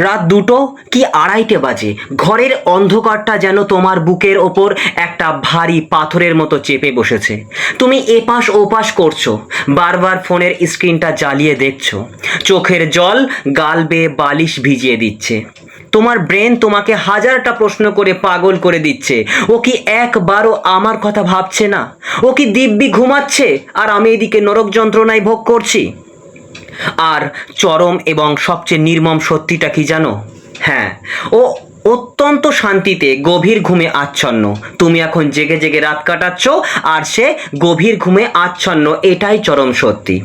রাত 2টো কি 2:30টে বাজে। ঘরের অন্ধকারটা যেন তোমার বুকের ওপর একটা ভারী পাথরের মতো চেপে বসেছে। তুমি এপাশ ওপাশ করছো, বারবার ফোনের স্ক্রিনটা জ্বালিয়ে দেখছো। চোখের জল গাল বেয়ে বালিশ ভিজিয়ে দিচ্ছে। তোমার ব্রেন তোমাকে হাজারটা প্রশ্ন করে পাগল করে দিচ্ছে। ও কি একবারও আমার কথা ভাবছে না? ও কি দিব্যি ঘুমাচ্ছে আর আমি এদিকে নরক যন্ত্রণায় ভোগ করছি? আর চরম এবং সবচেয়ে নির্মম সত্যিটা কি জানো? হ্যাঁ, ও অত্যন্ত শান্তিতে গভীর ঘুমে আচ্ছন্ন। তুমি এখন জেগে জেগে রাত কাটাচ্ছ আর সে গভীর ঘুমে আচ্ছন্ন, এটাই চরম সত্যি।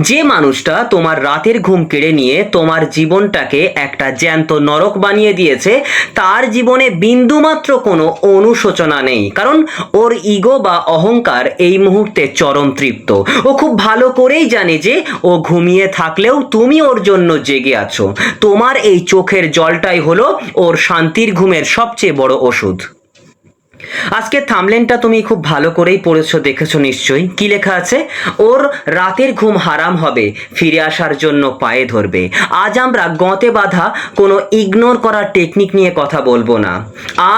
যে মানুষটা তোমার রাতের ঘুম কেড়ে নিয়ে তোমার জীবনটাকে একটা জ্যান্ত নরক বানিয়ে দিয়েছে, তার জীবনে বিন্দুমাত্র কোনো অনুশোচনা নেই, কারণ ওর ইগো বা অহংকার এই মুহূর্তে চরম তৃপ্ত। ও খুব ভালো করেই জানে যে ও ঘুমিয়ে থাকলেও তুমি ওর জন্য জেগে আছো। তোমার এই চোখের জলটাই হলো ওর শান্তির ঘুমের সবচেয়ে বড় ওষুধ। আজকের থামলেনটা তুমি খুব ভালো করেই পড়েছো, দেখেছো নিশ্চয়ই। কি লেখা আছে? ওর রাতের ঘুম হারাম হবে, ফিরে আসার জন্য পায়ে ধরবে। আজ আমরা গঁতে বাঁধা কোনো ইগনোর করার টেকনিক নিয়ে কথা বলবো না।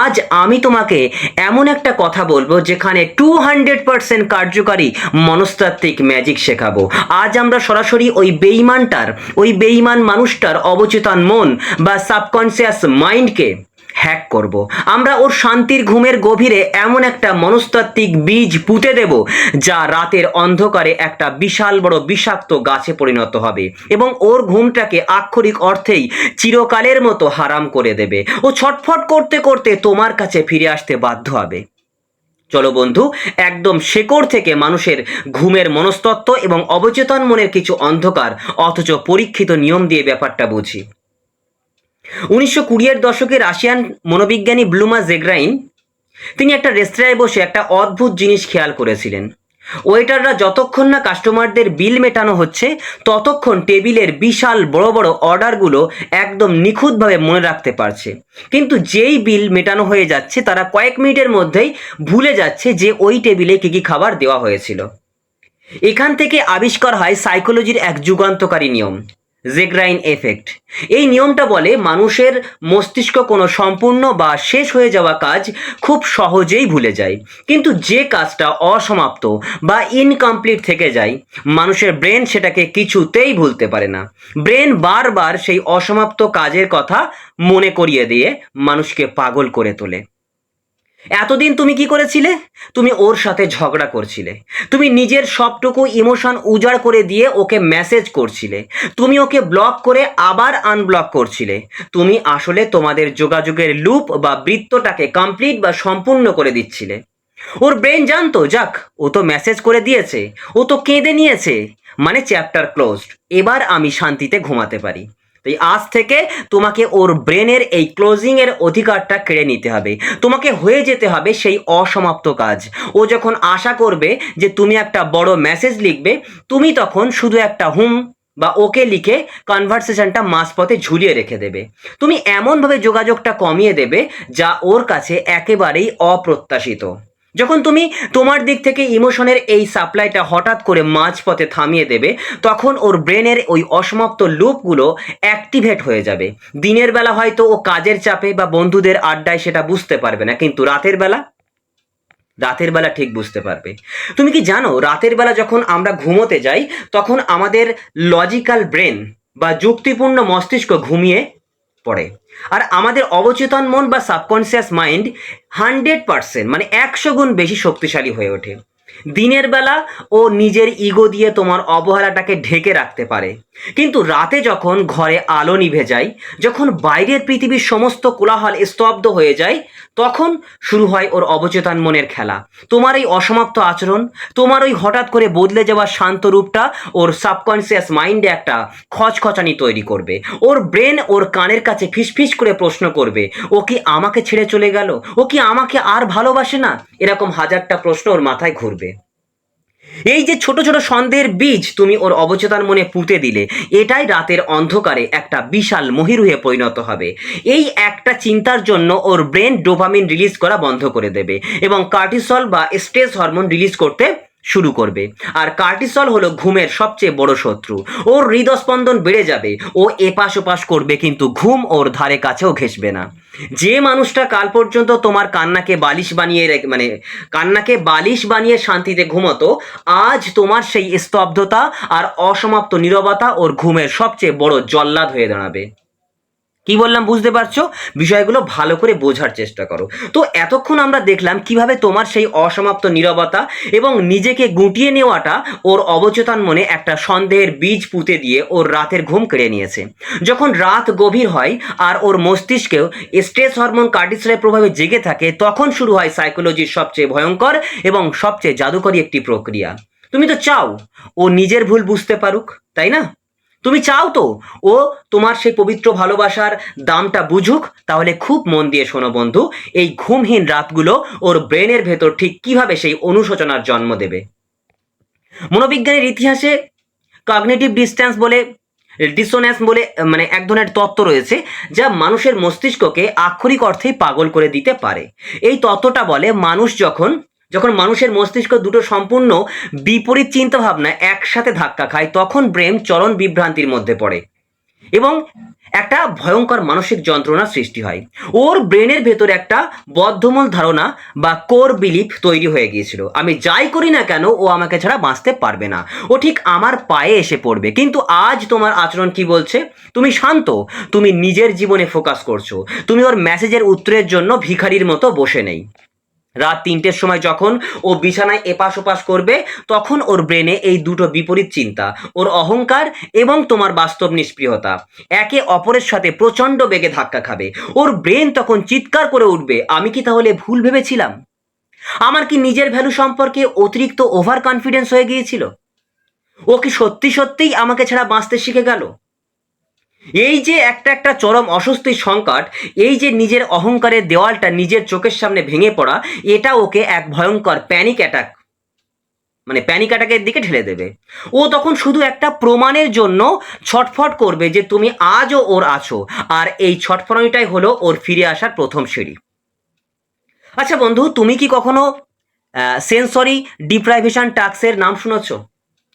আজ আমি তোমাকে এমন একটা কথা বলবো যেখানে 200% কার্যকারী মনস্তাত্ত্বিক ম্যাজিক শেখাবো। আজ আমরা সরাসরি ওই বেঈমান মানুষটার অবচেতন মন বা সাবকনসিয়াস মাইন্ডকে হ্যাক করব। আমরা ওর শান্তির ঘুমের গভীরে এমন একটা মনস্তাত্ত্বিক বীজ পুঁতে দেব যা রাতের অন্ধকারে একটা বিশাল বড় বিষাক্ত গাছে পরিণত হবে এবং ওর ঘুমটাকে আক্ষরিক অর্থেই চিরকালের মতো হারাম করে দেবে। ও ছটফট করতে করতে তোমার কাছে ফিরে আসতে বাধ্য হবে। চলো বন্ধু, একদম শেকড় থেকে মানুষের ঘুমের মনস্তত্ত্ব এবং অবচেতন মনের কিছু অন্ধকার অথচ পরীক্ষিত নিয়ম দিয়ে ব্যাপারটা বুঝি। 1920-এর দশকে রাশিয়ান মনোবিজ্ঞানী ব্লুমা জেগ্রাইন তিনি একটা রেস্তোরাঁয় বসে একটা অদ্ভুত জিনিস খেয়াল করেছিলেন। ওয়েটাররা যতক্ষণ না কাস্টমারদের বিল মেটানো হচ্ছে ততক্ষণ টেবিলের বিশাল বড় বড় অর্ডারগুলো একদম নিখুঁতভাবে মনে রাখতে পারছে, কিন্তু যেই বিল মেটানো হয়ে যাচ্ছে তারা কয়েক মিনিটের মধ্যেই ভুলে যাচ্ছে যে ওই টেবিলে কী কী খাবার দেওয়া হয়েছিল। এখান থেকে আবিষ্কার হয় সাইকোলজির এক যুগান্তকারী নিয়ম, জেগ্রাইন এফেক্ট। এই নিয়মটা বলে মানুষের মস্তিষ্ক কোনো সম্পূর্ণ বা শেষ হয়ে যাওয়া কাজ খুব সহজেই ভুলে যায়, কিন্তু যে কাজটা অসমাপ্ত বা ইনকমপ্লিট থেকে যায় মানুষের ব্রেন সেটাকে কিছুতেই ভুলতে পারে না। ব্রেন বারবার সেই অসমাপ্ত কাজের কথা মনে করিয়ে দিয়ে মানুষকে পাগল করে তোলে। এতদিন তুমি কি করেছিলে? তুমি ওর সাথে ঝগড়া করছিলে। তুমি নিজের সবটুকু ইমোশন উজাড় করে দিয়ে ওকে মেসেজ করছিলে। তুমি ওকে ব্লক করে আবার আনব্লক করছিলে। তুমি আসলে তোমাদের যোগাযোগের লুপ বা বৃত্তটাকে কমপ্লিট বা সম্পূর্ণ করে দিচ্ছিলে। ওর ব্রেন জানতো, যাক ও তো মেসেজ করে দিয়েছে, ও তো কেঁদে নিয়েছে, মানে চ্যাপ্টার ক্লোজড, এবার আমি শান্তিতে ঘুমাতে পারি। তাই আজ থেকে তোমাকে ওর ব্রেনের এই ক্লোজিংয়ের অধিকারটা কেড়ে নিতে হবে। তোমাকে হয়ে যেতে হবে সেই অসমাপ্ত কাজ। ও যখন আশা করবে যে তুমি একটা বড় মেসেজ লিখবে, তুমি তখন শুধু একটা হুম বা ওকে লিখে কনভারসেশনটা মাঝপথে ঝুলিয়ে রেখে দেবে। তুমি এমনভাবে যোগাযোগটা কমিয়ে দেবে যা ওর কাছে একেবারেই অপ্রত্যাশিত। যখন তুমি তোমার দিক থেকে ইমোশনের এই সাপ্লাইটা হঠাৎ করে মাঝপথে থামিয়ে দেবে, তখন ওর ব্রেনের ওই অসমাপ্ত লুপগুলো অ্যাক্টিভেট হয়ে যাবে। দিনের বেলা হয়তো ও কাজের চাপে বা বন্ধুদের আড্ডায় সেটা বুঝতে পারবে না, কিন্তু রাতের বেলা ঠিক বুঝতে পারবে। তুমি কি জানো, রাতের বেলা যখন আমরা ঘুমোতে যাই তখন আমাদের লজিক্যাল ব্রেন বা যুক্তিপূর্ণ মস্তিষ্ক ঘুমিয়ে পড়ে, আর আমাদের অবচেতন মন বা সাবকনসিয়াস মাইন্ড 100% মানে 100 গুণ বেশি শক্তিশালী হয়ে ওঠে। দিনের বেলা ও নিজের ইগো দিয়ে তোমার অবহেলাটাকে ঢেকে রাখতে পারে, কিন্তু রাতে যখন ঘরে আলো নিভে যায়, যখন বাইরের পৃথিবীর সমস্ত কোলাহল স্তব্ধ হয়ে যায়, তখন শুরু হয় ওর অবচেতন মনের খেলা। তোমার এই অসমাপ্ত আচরণ, তোমার ওই হঠাৎ করে বদলে যাওয়া শান্ত রূপটা ওর সাবকনসিয়াস মাইন্ডে একটা খচখচানি তৈরি করবে। ওর ব্রেন ওর কানের কাছে ফিসফিস করে প্রশ্ন করবে, ও কি আমাকে ছেড়ে চলে গেল? ও কি আমাকে আর ভালোবাসে না? এরকম হাজারটা প্রশ্ন ওর মাথায় ঘুরবে। এই যে ছোট ছোট সন্দেহের বীজ তুমি ওর অবচেতন মনে পুঁতে দিলে, এটাই রাতের অন্ধকারে একটা বিশাল মহিরুহে পরিণত হবে। এই একটা চিন্তার জন্য ওর ব্রেন ডোপামিন রিলিজ করা বন্ধ করে দেবে এবং কার্টিসল বা স্ট্রেস হরমোন রিলিজ করতে শুরু করবে। আর কর্টিসল হলো ঘুমের সবচেয়ে বড় শত্রু। ওর হৃদস্পন্দন বেড়ে যাবে, ও এপাশ ওপাশ করবে, কিন্তু ঘুম ওর ধারে কাছেও ঘেঁষবে না। যে মানুষটা কাল পর্যন্ত তোমার কান্নাকে বালিশ বানিয়ে শান্তিতে ঘুমতো, আজ তোমার সেই স্তব্ধতা আর অসমাপ্ত নীরবতা ওর ঘুমের সবচেয়ে বড় জল্লাদ হয়ে দাঁড়াবে। কি বললাম বুঝতে পারছো? বিষয়গুলো ভালো করে বোঝার চেষ্টা করো। তো এতক্ষণ আমরা দেখলাম কিভাবে তোমার সেই অসমাপ্ত নীরবতা এবং নিজেকে গুটিয়ে নেওয়াটা ওর অবচেতন মনে একটা সন্দেহের বীজ পুঁতে দিয়ে ওর রাতের ঘুম কেড়ে নিয়েছে। যখন রাত গভীর হয় আর ওর মস্তিষ্কেও স্ট্রেস হরমোন কর্টিসলের প্রভাবে জেগে থাকে, তখন শুরু হয় সাইকোলজির সবচেয়ে ভয়ঙ্কর এবং সবচেয়ে জাদুকরী একটি প্রক্রিয়া। তুমি তো চাও ও নিজের ভুল বুঝতে পারুক, তাই না? তুমি চাও তো ও তোমার সেই পবিত্র ভালোবাসার দামটা বুঝুক। তাহলে খুব মন দিয়ে শোনো বন্ধু, এই ঘুমহীন রাতগুলো ওর ব্রেনের ভেতর ঠিক কিভাবে সেই অনুশোচনার জন্ম দেবে। মনোবিজ্ঞানের ইতিহাসে কগনিটিভ ডিসোনেন্স বলে এক ধরনের তত্ত্ব রয়েছে, যা মানুষের মস্তিষ্ককে আক্ষরিক অর্থেই পাগল করে দিতে পারে। এই তত্ত্বটা বলে যখন মানুষের মস্তিষ্ক দুটো সম্পূর্ণ বিপরীত চিন্তাভাবনা একসাথে ধাক্কা খায়, তখন ব্রেন চরম বিভ্রান্তির মধ্যে পড়ে এবং একটা ভয়ঙ্কর মানসিক যন্ত্রণার সৃষ্টি হয়। ওর ব্রেনের ভেতরে একটা বদ্ধমূল ধারণা বা কোর বিলিফ তৈরি হয়ে গিয়েছিল, আমি যাই করি না কেন ও আমাকে ছাড়া বাঁচতে পারবে না, ও ঠিক আমার পায়ে এসে পড়বে। কিন্তু আজ তোমার আচরণ কি বলছে? তুমি শান্ত, তুমি নিজের জীবনে ফোকাস করছো, তুমি ওর মেসেজের উত্তরের জন্য ভিখারির মতো বসে নেই। রাত 3টের সময় যখন ও বিছানায় এপাশ ওপাশ করবে, তখন ওর ব্রেনে এই দুটো বিপরীত চিন্তা, ওর অহংকার এবং তোমার বাস্তব নিষ্ক্রিয়তা, একে অপরের সাথে প্রচণ্ড বেগে ধাক্কা খাবে। ওর ব্রেন তখন চিৎকার করে উঠবে, আমি কি তাহলে ভুল ভেবেছিলাম? আমার কি নিজের ভ্যালু সম্পর্কে অতিরিক্ত ওভার কনফিডেন্স হয়ে গিয়েছিল? ও কি সত্যি সত্যিই আমাকে ছাড়া বাঁচতে শিখে গেল? এই যে একটা চরম অস্বস্তির সংকট, এই যে নিজের অহংকারের দেওয়ালটা নিজের চোখের সামনে ভেঙে পড়া, এটা ওকে এক ভয়ঙ্কর প্যানিক অ্যাটাকের দিকে ঠেলে দেবে। ও তখন শুধু একটা প্রমাণের জন্য ছটফট করবে যে তুমি আজও ওর আছো, আর এই ছটফটানিটাই হলো ওর ফিরে আসার প্রথম সিঁড়ি। আচ্ছা বন্ধু, তুমি কি কখনো সেন্সরি ডিপ্রাইভেশন টাস্কের নাম শুনেছো?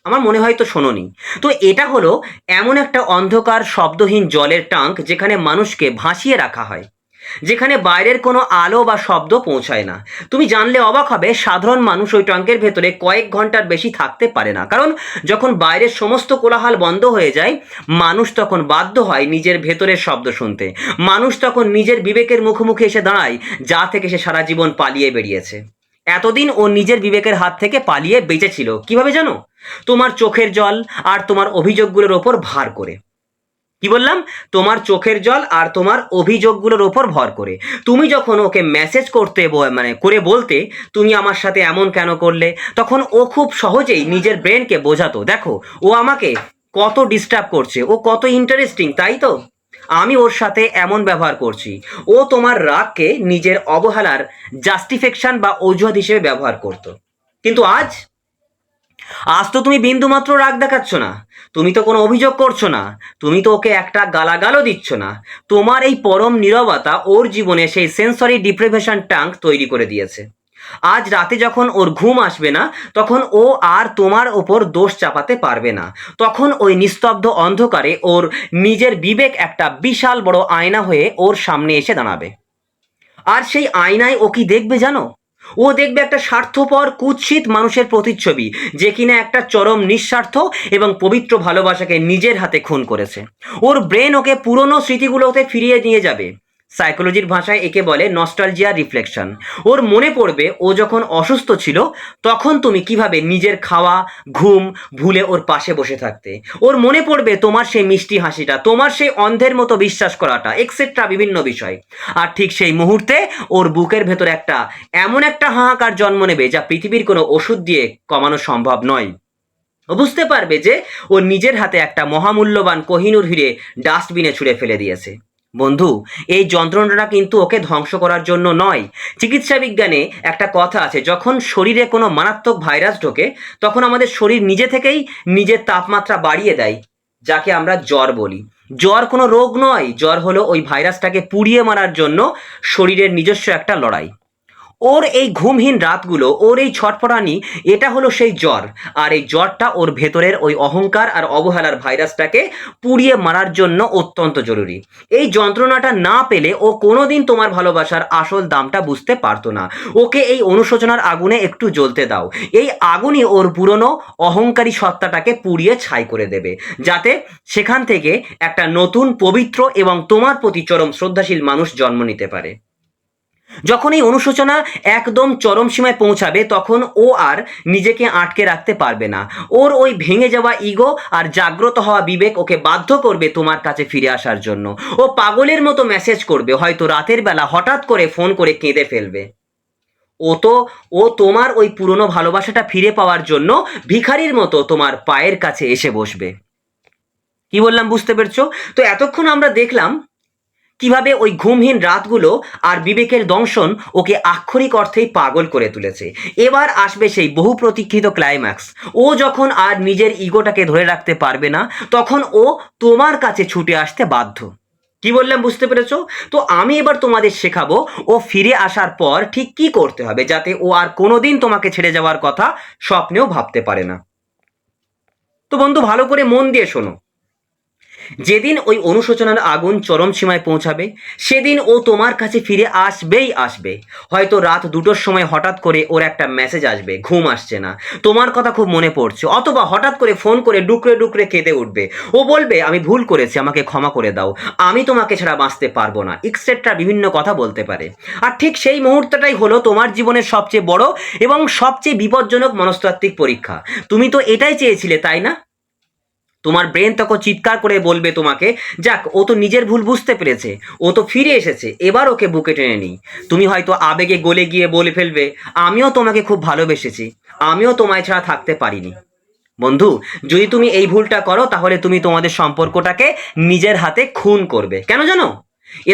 আমার মনে হয় তো শোনোনি। তো এটা হলো এমন একটা অন্ধকার শব্দহীন জলের ট্যাঙ্ক, যেখানে মানুষকে ভাসিয়ে রাখা হয়, যেখানে বাইরের কোনো আলো বা শব্দ পৌঁছায় না। তুমি জানলে অবাক হবে, সাধারণ মানুষ ওই ট্যাঙ্কের ভেতরে কয়েক ঘন্টার বেশি থাকতে পারে না, কারণ যখন বাইরের সমস্ত কোলাহল বন্ধ হয়ে যায়, মানুষ তখন বাধ্য হয় নিজের ভেতরের শব্দ শুনতে। মানুষ তখন নিজের বিবেকের মুখোমুখি এসে দাঁড়ায়, যা থেকে সে সারা জীবন পালিয়ে বেরিয়েছে। এতদিন ও নিজের বিবেকের হাত থেকে পালিয়ে বেঁচেছিল কিভাবে জানো? তোমার চোখের জল আর তোমার অভিযোগগুলোর ওপর ভার করে। কি বললাম? তোমার চোখের জল আর তোমার অভিযোগগুলোর ওপর ভর করে। তুমি যখন ওকে মেসেজ করে বলতে, তুমি আমার সাথে এমন কেন করলে, তখন ও খুব সহজেই নিজের ব্রেনকে বোঝাতো, দেখো ও আমাকে কত ডিস্টার্ব করছে, ও কত ইন্টারেস্টিং, তাই তো আমি ওর সাথে এমন ব্যবহার করছি। ও তোমার রাগকে নিজের অবহেলার জাস্টিফিকেশন বা অজুহাত হিসেবে ব্যবহার করতো। কিন্তু আজ তো তুমি বিন্দুমাত্র রাগ দেখাচ্ছ না, তুমি তো কোনো অভিযোগ করছো না, তুমি তো ওকে একটা গালাগালও দিচ্ছ না। তোমার এই পরম নীরবতা ওর জীবনে সেই সেন্সরি ডিপ্রিভেশন ট্যাঙ্ক তৈরি করে দিয়েছে। আজ রাতে যখন ওর ঘুম আসবে না, তখন ও আর তোমার ওপর দোষ চাপাতে পারবে না। তখন ওই নিস্তব্ধ অন্ধকারে ওর নিজের বিবেক একটা বিশাল বড় আয়না হয়ে ওর সামনে এসে দাঁড়াবে। আর সেই আয়নায় ও কি দেখবে জানো? ও দেখবে একটা স্বার্থপর কুৎসিত মানুষের প্রতিচ্ছবি, যে কিনা একটা চরম নিঃস্বার্থ এবং পবিত্র ভালোবাসাকে নিজের হাতে খুন করেছে। ওর ব্রেন ওকে পুরনো স্মৃতিগুলোতে ফিরিয়ে নিয়ে যাবে। সাইকোলজির ভাষায় একে বলে নস্টালজিয়া রিফ্লেকশন। ওর মনে পড়বে ও যখন অসুস্থ ছিল, তখন তুমি কিভাবে নিজের খাওয়া ঘুম ভুলে ওর পাশে বসে থাকতে। ওর মনে পড়বে তোমার সেই মিষ্টি হাসিটা, তোমার সেই অন্ধের মতো বিশ্বাস করাটা, এক্সেট্রা বিভিন্ন বিষয়। আর ঠিক সেই মুহূর্তে ওর বুকের ভেতর এমন একটা হাহাকার জন্ম নেবে, যা পৃথিবীর কোনো ওষুধ দিয়ে কমানো সম্ভব নয়। ও বুঝতে পারবে যে ও নিজের হাতে একটা মহামূল্যবান কোহিনূর হিরে ডাস্টবিনে ছুঁড়ে ফেলে দিয়েছে। বন্ধু, এই যন্ত্রণাটা কিন্তু ওকে ধ্বংস করার জন্য নয়। চিকিৎসা বিজ্ঞানে একটা কথা আছে, যখন শরীরে কোনো মারাত্মক ভাইরাস ঢোকে, তখন আমাদের শরীর নিজে থেকেই নিজের তাপমাত্রা বাড়িয়ে দেয়, যাকে আমরা জ্বর বলি। জ্বর কোনো রোগ নয়, জ্বর হলো ওই ভাইরাসটাকে পুড়িয়ে মারার জন্য শরীরের নিজস্ব একটা লড়াই। ওর এই ঘুমহীন রাতগুলো, ওর এই ছটফটানি, এটা হলো সেই জ্বর। আর এই জ্বরটা ওর ভেতরের ওই অহংকার আর অবহেলার ভাইরাসটাকে পুড়িয়ে মারার জন্য অত্যন্ত জরুরি। এই যন্ত্রণাটা না পেলে ও কোনোদিন তোমার ভালোবাসার আসল দামটা বুঝতে পারতো না। ওকে এই অনুশোচনার আগুনে একটু জ্বলতে দাও। এই আগুনই ওর পুরনো অহংকারী সত্তাটাকে পুড়িয়ে ছাই করে দেবে, যাতে সেখান থেকে একটা নতুন পবিত্র এবং তোমার প্রতি চরম শ্রদ্ধাশীল মানুষ জন্ম নিতে পারে। যখন এই অনুশোচনা একদম চরম সীমায় পৌঁছাবে, তখন ও আর নিজেকে আটকে রাখতে পারবে না। ওর ওই ভেঙে যাওয়া ইগো আর জাগ্রত হওয়া বিবেক ওকে বাধ্য করবে তোমার কাছে ফিরে আসার জন্য। ও পাগলের মতো মেসেজ করবে, হয়তো রাতের বেলা হঠাৎ করে ফোন করে কেঁদে ফেলবে। ও তোমার ওই পুরনো ভালোবাসাটা ফিরে পাওয়ার জন্য ভিখারির মতো তোমার পায়ের কাছে এসে বসবে। কি বললাম বুঝতে পেরেছো? তো এতক্ষণ আমরা দেখলাম কিভাবে ওই ঘুমহীন রাতগুলো আর বিবেকের দংশন ওকে আক্ষরিক অর্থেই পাগল করে তুলেছে। এবার আসবে সেই বহু প্রতীক্ষিত ক্লাইম্যাক্স। ও যখন আর নিজের ইগোটাকে ধরে রাখতে পারবে না, তখন ও তোমার কাছে ছুটে আসতে বাধ্য। কি বললাম বুঝতে পেরেছো? তো আমি এবার তোমাদের শেখাবো ও ফিরে আসার পর ঠিক কি করতে হবে, যাতে ও আর কোনোদিন তোমাকে ছেড়ে যাওয়ার কথা স্বপ্নেও ভাবতে পারে না। তো বন্ধু, ভালো করে মন দিয়ে শোনো। যেদিন ওই অনুশোচনার আগুন চরম সীমায় পৌঁছাবে, সেদিন ও তোমার কাছে ফিরে আসবেই আসবে। হয়তো রাত 2টোর সময় হঠাৎ করে ওর একটা মেসেজ আসবে, ঘুম আসছে না, তোমার কথা খুব মনে পড়ছে, অথবা হঠাৎ করে ফোন করে ডুকরে ডুকরে কেঁদে উঠবে। ও বলবে, আমি ভুল করেছি, আমাকে ক্ষমা করে দাও, আমি তোমাকে ছাড়া বাঁচতে পারবো না, এক্সেট্রা বিভিন্ন কথা বলতে পারে। আর ঠিক সেই মুহূর্তটাই হলো তোমার জীবনের সবচেয়ে বড় এবং সবচেয়ে বিপজ্জনক মনস্তাত্ত্বিক পরীক্ষা। তুমি তো এটাই চেয়েছিলে, তাই না? তোমার ব্রেন তখন চিৎকার করে বলবে তোমাকে, যাক, ও তো নিজের ভুল বুঝতে পেরেছে, ও তো ফিরে এসেছে, এবার ওকে বুকে টেনে নিই। তুমি হয়তো আবেগে গলে গিয়ে বলে ফেলবে, আমিও তোমাকে খুব ভালোবেসেছি, আমিও তোমায় ছাড়া থাকতে পারিনি। বন্ধু, যদি তুমি এই ভুলটা করো, তাহলে তুমি তোমাদের সম্পর্কটাকে নিজের হাতে খুন করবে। কেন জানো?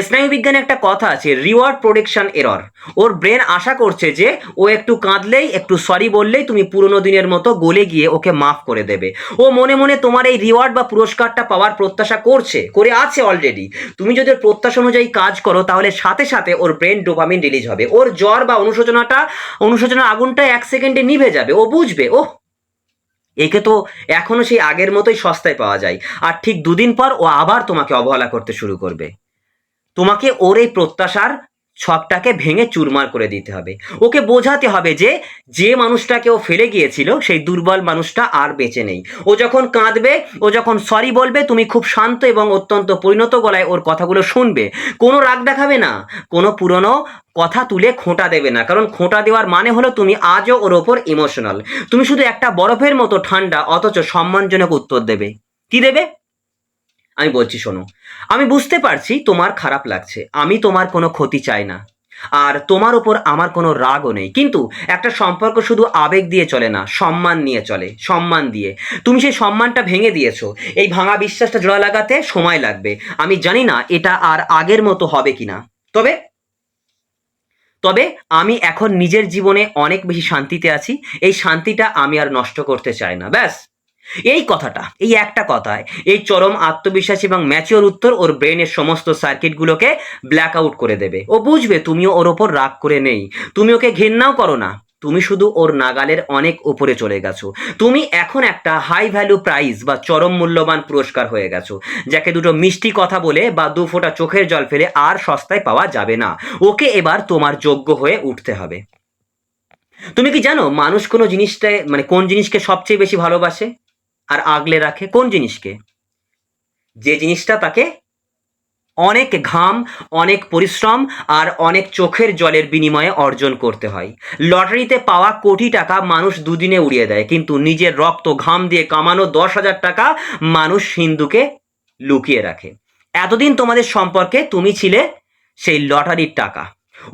স্নায়ুবিজ্ঞানে একটা কথা আছে, রিওয়ার্ড প্রোডাকশন এরর। ওর ব্রেন আশা করছে যে ও একটু কাঁদলেই, একটু সরি বললেই তুমি পুরনো দিনের মতো গলে গিয়ে ওকে মাফ করে দেবে। ও মনে মনে তোমার এই রিওয়ার্ড বা পুরস্কারটা পাওয়ার প্রত্যাশা করে আছে অলরেডি। তুমি যদি ওর প্রত্যাশা অনুযায়ী কাজ করো, তাহলে সাথে সাথে ওর ব্রেন ডোপামিন রিলিজ হবে, ওর জ্বর বা অনুশোচনার আগুনটা 1 সেকেন্ডে নিভে যাবে। ও বুঝবে, একে তো এখনো সেই আগের মতোই সস্তায় পাওয়া যায়। আর ঠিক 2 দিন পর ও আবার তোমাকে অবহেলা করতে শুরু করবে। তোমাকে ওর এই প্রত্যাশার ছকটাকে ভেঙে চুরমার করে দিতে হবে। ওকে বোঝাতে হবে যে যে মানুষটাকে ও ফেলে গিয়েছিল, সেই দুর্বল মানুষটা আর বেঁচে নেই। ও যখন কাঁদবে, ও যখন সরি বলবে, তুমি খুব শান্ত এবং অত্যন্ত পরিণত গলায় ওর কথাগুলো শুনবে। কোনো রাগ দেখাবে না, কোনো পুরনো কথা তুলে খোঁটা দেবে না, কারণ খোঁটা দেওয়ার মানে হলো তুমি আজও ওর ওপর ইমোশনাল। তুমি শুধু একটা বরফের মতো ঠান্ডা অথচ সম্মানজনক উত্তর দেবে। কি দেবে? আমি বলছি, শোনো। আমি বুঝতে পারছি তোমার খারাপ লাগছে, আমি তোমার কোনো ক্ষতি চাই না, আর তোমার ওপর আমার কোনো রাগও নেই। কিন্তু একটা সম্পর্ক শুধু আবেগ দিয়ে চলে না, সম্মান নিয়ে চলে, সম্মান দিয়ে। তুমি সেই সম্মানটা ভেঙে দিয়েছো। এই ভাঙা বিশ্বাসটা জোড়া লাগাতে সময় লাগবে। আমি জানি না এটা আর আগের মতো হবে কিনা, তবে তবে আমি এখন নিজের জীবনে অনেক বেশি শান্তিতে আছি। এই শান্তিটা আমি আর নষ্ট করতে চাই না, ব্যাস। এই কথাটা, এই একটা কথায়, এই চরম আত্মবিশ্বাস এবং ম্যাচিওর উত্তর ওর ব্রেনের সমস্ত সার্কিটগুলোকে ব্ল্যাক আউট করে দেবে। ও বুঝবে তুমিও ওর ওপর রাগ করে নেই, তুমি ওকে ঘেন্নাও করো না, তুমি শুধু ওর নাগালের অনেক উপরে চলে গেছো। তুমি এখন একটা হাই ভ্যালু প্রাইজ বা চরম মূল্যবান পুরস্কার হয়ে গেছো, যাকে দুটো মিষ্টি কথা বলে বা 2 ফোঁটা চোখের জল ফেলে আর সস্তায় পাওয়া যাবে না। ওকে এবার তোমার যোগ্য হয়ে উঠতে হবে। তুমি কি জানো, মানুষ কোনো জিনিসটায়, মানে কোন জিনিসকে সবচেয়ে বেশি ভালোবাসে আর আগলে রাখে? কোন জিনিসকে? যে জিনিসটা তাকে অনেক ঘাম, অনেক পরিশ্রম আর অনেক চোখের জলের বিনিময়ে অর্জন করতে হয়। লটারিতে পাওয়া কোটি টাকা মানুষ 2 দিনে উড়িয়ে দেয়, কিন্তু নিজের রক্ত ঘাম দিয়ে কামানো 10,000 টাকা মানুষ সিন্ধুকে লুকিয়ে রাখে। এতদিন তোমাদের সম্পর্কে তুমি ছিলে সেই লটারির টাকা।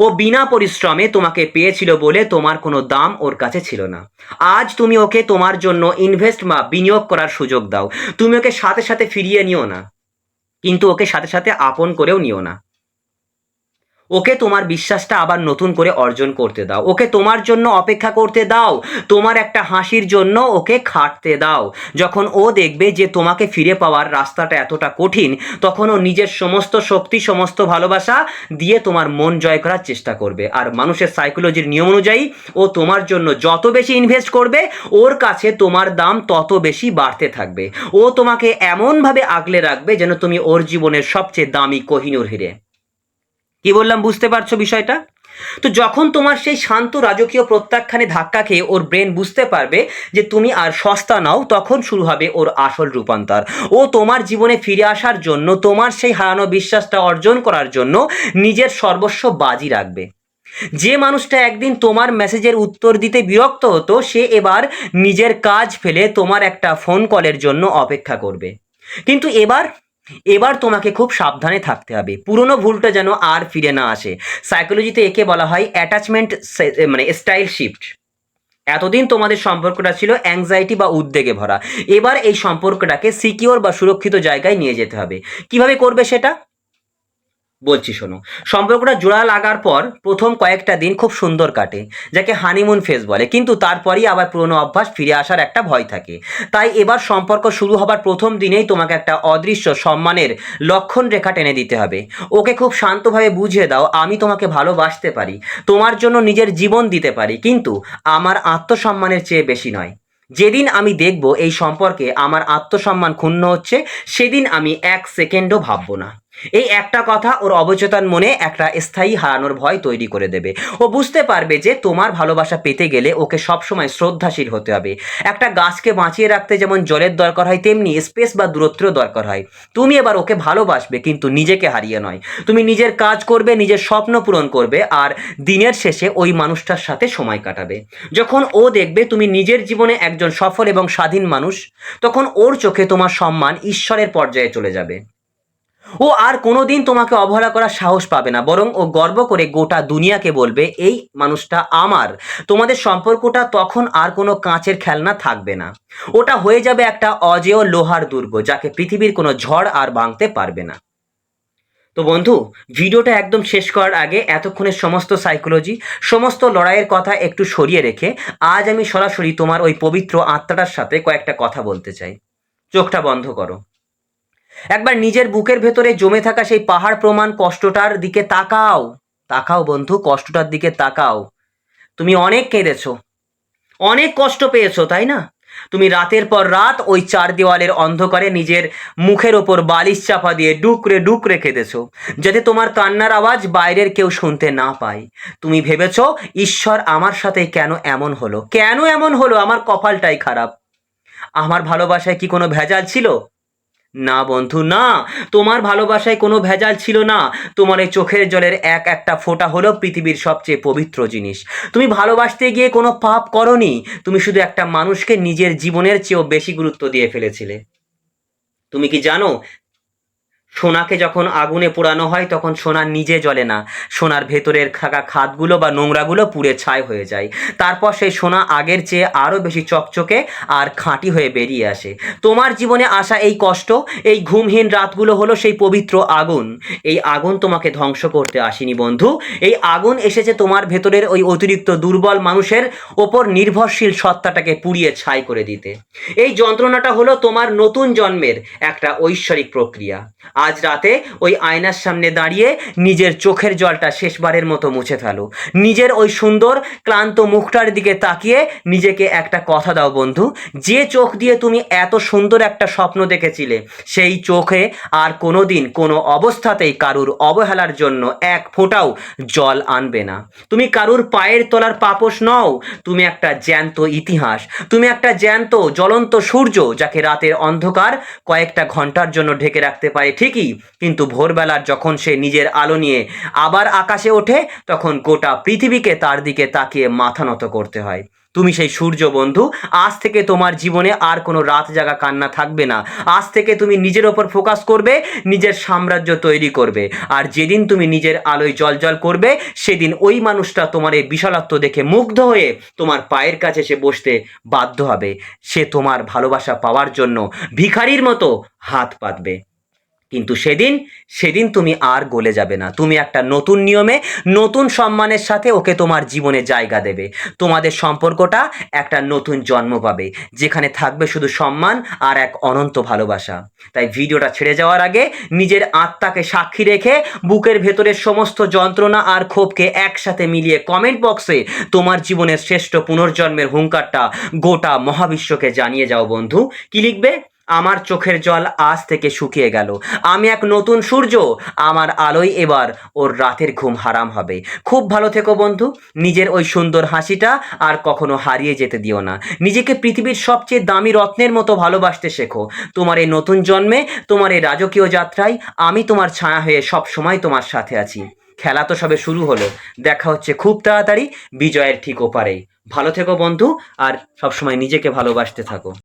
ও বিনা পরিশ্রমে তোমাকে পেয়েছিল বলে তোমার কোনো দাম ওর কাছে ছিল না। আজ তুমি ওকে তোমার জন্য ইনভেস্ট বা বিনিয়োগ করার সুযোগ দাও। তুমি ওকে সাথে সাথে ফিরিয়ে নিও না, কিন্তু ওকে সাথে সাথে আপন করেও নিও না। ওকে তোমার বিশ্বাসটা আবার নতুন করে অর্জন করতে দাও, ওকে তোমার জন্য অপেক্ষা করতে দাও, তোমার একটা হাসির জন্য ওকে খাটতে দাও। যখন ও দেখবে যে তোমাকে ফিরে পাওয়ার রাস্তাটা এতটা কঠিন, তখন ও নিজের সমস্ত শক্তি, সমস্ত ভালোবাসা দিয়ে তোমার মন জয় করার চেষ্টা করবে। আর মানুষের সাইকোলজির নিয়ম অনুযায়ী ও তোমার জন্য যত বেশি ইনভেস্ট করবে, ওর কাছে তোমার দাম তত বেশি বাড়তে থাকবে। ও তোমাকে এমনভাবে আগলে রাখবে যেন তুমি ওর জীবনের সবচেয়ে দামি কোহিনূর হিরে। কি বললাম বুঝতে পারছো বিষয়টা? তো যখন তোমার সেই শান্ত রাজকীয় প্রত্যাখ্যানে ধাক্কা খেয়ে ওর ব্রেন বুঝতে পারবে যে তুমি আর সস্তা নাও, তখন শুরু হবে ওর আসল রূপান্তর। ও তোমার জীবনে ফিরে আসার জন্য, তোমার সেই হারানো বিশ্বাসটা অর্জন করার জন্য নিজের সর্বস্ব বাজি রাখবে। যে মানুষটা একদিন তোমার মেসেজের উত্তর দিতে বিরক্ত হতো, সে এবার নিজের কাজ ফেলে তোমার একটা ফোন কলের জন্য অপেক্ষা করবে। কিন্তু এবার এবার তোমাকে খুব সাবধানে থাকতে হবে, পুরনো ভুলটা যেন আর ফিরে না আসে। সাইকোলজিতে একে বলা হয় অ্যাটাচমেন্ট স্টাইল শিফট। এতদিন তোমাদের সম্পর্কটা ছিল অ্যাংজাইটি বা উদ্বেগে ভরা, এবার এই সম্পর্কটাকে সিকিওর বা সুরক্ষিত জায়গায় নিয়ে যেতে হবে। কিভাবে করবে সেটা বলছি শোনো। সম্পর্কটা জোড়া লাগার পর প্রথম কয়েকটা দিন খুব সুন্দর কাটে, যাকে হানিমুন ফেজ বলে, কিন্তু তারপরই আবার পুরনো অভ্যাস ফিরে আসার একটা ভয় থাকে। তাই এবার সম্পর্ক শুরু হবার প্রথম দিনেই তোমাকে একটা অদৃশ্য সম্মানের লক্ষণ রেখা টেনে দিতে হবে। ওকে খুব শান্তভাবে বুঝিয়ে দাও, আমি তোমাকে ভালোবাসতে পারি, তোমার জন্য নিজের জীবন দিতে পারি, কিন্তু আমার আত্মসম্মানের চেয়ে বেশি নয়। যেদিন আমি দেখব এই সম্পর্কে আমার আত্মসম্মান ক্ষুণ্ণ হচ্ছে, সেদিন আমি এক সেকেন্ডও ভাববো না। এই একটা কথা ওর অবচেতন মনে একটা স্থায়ী হারানোর ভয় তৈরি করে দেবে। ও বুঝতে পারবে যে তোমার ভালোবাসা পেতে গেলে ওকে সবসময় শ্রদ্ধাশীল হতে হবে। একটা গাছকে বাঁচিয়ে রাখতে যেমন জলের দরকার হয়, তেমনি স্পেস বা দূরত্বের দরকার হয়। তুমি এবার ওকে ভালোবাসবে, কিন্তু নিজেকে হারিয়ে নয়। তুমি নিজের কাজ করবে, নিজের স্বপ্ন পূরণ করবে, আর দিনের শেষে ওই মানুষটার সাথে সময় কাটাবে। যখন ও দেখবে তুমি নিজের জীবনে একজন সফল এবং স্বাধীন মানুষ, তখন ওর চোখে তোমার সম্মান ঈশ্বরের পর্যায়ে চলে যাবে। ও আর কোনোদিন তোমাকে অবহেলা করার সাহস পাবে না, বরং ও গর্ব করে গোটা দুনিয়াকে বলবে এই মানুষটা আমার। তোমাদের সম্পর্কটা তখন আর কোনো কাঁচের খেলনা থাকবে না, ওটা হয়ে যাবে একটা অজেয় লোহার দুর্গ, যাকে পৃথিবীর কোনো ঝড় আর ভাঙতে পারবে না। তো বন্ধু, ভিডিওটা একদম শেষ করার আগে এতক্ষণের সমস্ত সাইকোলজি, সমস্ত লড়াইয়ের কথা একটু সরিয়ে রেখে আজ আমি সরাসরি তোমার ওই পবিত্র আত্মাটার সাথে কয়েকটা কথা বলতে চাই। চোখটা বন্ধ করো, একবার নিজের বুকের ভেতরে জমে থাকা সেই পাহাড় প্রমাণ কষ্টটার দিকে তাকাও। তাকাও বন্ধু, কষ্টটার দিকে তাকাও। তুমি অনেক কেঁদেছো, অনেক কষ্ট পেয়েছো, তাই না? তুমি রাতের পর রাত ওই চার দেওয়ালের অন্ধকারে নিজের মুখের ওপর বালিশ চাপা দিয়ে ডুকরে ডুকরে কেঁদেছো, যাতে তোমার কান্নার আওয়াজ বাইরের কেউ শুনতে না পায়। তুমি ভেবেছো, ঈশ্বর আমার সাথে কেন এমন হলো, কেন এমন হলো, আমার কপালটাই খারাপ, আমার ভালোবাসায় কি কোনো ভেজাল ছিল? না বন্ধু, না। তোমার ভালোবাসায় কোনো ভেজাল ছিল না। তোমার এই চোখের জলের এক একটা ফোঁটা হলো পৃথিবীর সবচেয়ে পবিত্র জিনিস। তুমি ভালোবাসতে গিয়ে কোনো পাপ করনি, তুমি শুধু একটা মানুষকে নিজের জীবনের চেয়েও বেশি গুরুত্ব দিয়ে ফেলেছিলে। তুমি কি জানো, সোনাকে যখন আগুনে পোড়ানো হয় তখন সোনা নিজে জ্বলে না, সোনার ভেতরের থাকা খাদগুলো বা নোংরাগুলো পুড়ে ছাই হয়ে যায়। তারপর সেই সোনা আগের চেয়ে আরও বেশি চকচকে আর খাঁটি হয়ে বেরিয়ে আসে। তোমার জীবনে আসা এই কষ্ট, এই ঘুমহীন রাতগুলো হলো সেই পবিত্র আগুন। এই আগুন তোমাকে ধ্বংস করতে আসেনি বন্ধু, এই আগুন এসেছে তোমার ভেতরের ওই অতিরিক্ত দুর্বল মানুষের ওপর নির্ভরশীল সত্তাটাকে পুড়িয়ে ছাই করে দিতে। এই যন্ত্রণাটা হলো তোমার নতুন জন্মের একটা ঐশ্বরিক প্রক্রিয়া। আজ রাতে ওই আয়নার সামনে দাঁড়িয়ে নিজের চোখের জলটা শেষবারের মতো মুছে ফেলো। নিজের ওই সুন্দর ক্লান্ত মুখটার দিকে তাকিয়ে নিজেকে একটা কথা দাও বন্ধু, যে চোখ দিয়ে তুমি এত সুন্দর একটা স্বপ্ন দেখেছিলে, সেই চোখে আর কোনোদিন কোনো অবস্থাতেই কারুর অবহেলার জন্য এক ফোঁটাও জল আনবে না। তুমি কারুর পায়ের তলার পাপোশ নও, তুমি একটা জ্যান্ত ইতিহাস, তুমি একটা জ্যান্ত জ্বলন্ত সূর্য, যাকে রাতের অন্ধকার কয়েকটা ঘন্টার জন্য ঢেকে রাখতে পারে ঠিকই, কিন্তু ভোরবেলার যখন সে নিজের আলো নিয়ে আবার আকাশে ওঠে, তখন গোটা পৃথিবীকে তার দিকে তাকিয়ে মাথা নত করতে হয়। তুমি সেই সূর্য বন্ধু। আজ থেকে তোমার জীবনে আর কোনো রাত জাগা কান্না থাকবে না। আজ থেকে তুমি নিজের ওপর ফোকাস করবে, নিজের সাম্রাজ্য তৈরি করবে। আর যেদিন তুমি নিজের আলোয় জ্বলজ্বল করবে, সেদিন ওই মানুষটা তোমার এই বিশালত্ব দেখে মুগ্ধ হয়ে তোমার পায়ের কাছে সে বসতে বাধ্য হবে। সে তোমার ভালোবাসা পাওয়ার জন্য ভিখারির মতো হাত পাতবে। কিন্তু সেদিন তুমি আর গলে যাবে না। তুমি একটা নতুন নিয়মে, নতুন সম্মানের সাথে ওকে তোমার জীবনে জায়গা দেবে। তোমাদের সম্পর্কটা একটা নতুন জন্ম পাবে, যেখানে থাকবে শুধু সম্মান আর এক অনন্ত ভালোবাসা। তাই ভিডিওটা ছেড়ে যাওয়ার আগে নিজের আত্মাকে সাক্ষী রেখে বুকের ভেতরের সমস্ত যন্ত্রণা আর ক্ষোভকে একসাথে মিলিয়ে কমেন্ট বক্সে তোমার জীবনের শ্রেষ্ঠ পুনর্জন্মের হুঙ্কারটা গোটা মহাবিশ্বকে জানিয়ে যাও বন্ধু। কি লিখবে? আমার চোখের জল আজ থেকে শুকিয়ে গেল, আমি এক নতুন সূর্য, আমার আলোয় এবার ওর রাতের ঘুম হারাম হবে। খুব ভালো থেকো বন্ধু। নিজের ওই সুন্দর হাসিটা আর কখনো হারিয়ে যেতে দিও না। নিজেকে পৃথিবীর সবচেয়ে দামি রত্নের মতো ভালোবাসতে শেখো। তোমার এই নতুন জন্মে, তোমার এই রাজকীয় যাত্রায় আমি তোমার ছায়া হয়ে সব সময় তোমার সাথে আছি। খেলা তো সবে শুরু হলো, দেখা হচ্ছে খুব তাড়াতাড়ি বিজয়ের ঠিক ওপারেই। ভালো থেকো বন্ধু, আর সবসময় নিজেকে ভালোবাসতে থাকো।